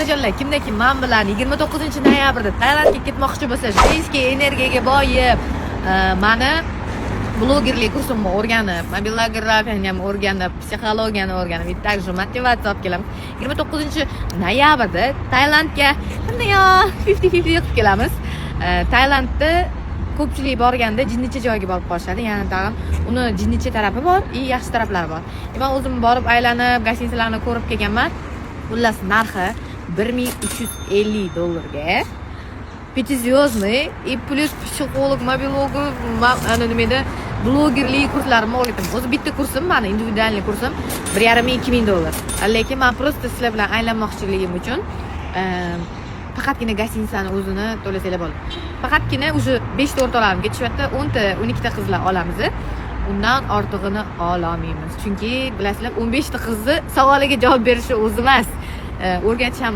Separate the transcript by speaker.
Speaker 1: onajonlar, kimda kim men bilan 29-noyabrda Tailandga ketmoqchi bo'lsa, jiddiy energiyaga boyib, meni blogerlik kursimni o'rganib, mobilografiyani ham o'rganib, psixologiyani o'rganib, va также motivatsiya olib kelamiz. 29-noyabrda Tailandga qanday 50-50 qilib kelamiz. Tailandda ko'pchilik borganda jinnicha joyga borib qolishadi. Ya'ni tag'in uni jinnicha tarafi bor, yaxshi taraflari bor. Men o'zim borib aylanib, gостиницаlarni ko'rib kelganman. Xullas narxi $1350 5звездный и плюс psixolog, mobilog, ana nimada blogerlik kurslarimni o'rgataman. O'zi bitta kursim, meni individualniy kursim $1500-2000. Lekin men просто sizlar bilan aylanmoqchiligim uchun faqatgina gостиницаni o'zini to'lasanglar bo'ladi. Faqatgina o'sha 5 ta o'rtoqlarim ketishyapti, 10 ta 12 ta qizlar olamiz. Undan ortig'ini olmaymiz. Chunki bilasizlar, 15 ta qizni savoliga javob berishi o'zi emas. O'rgatish ham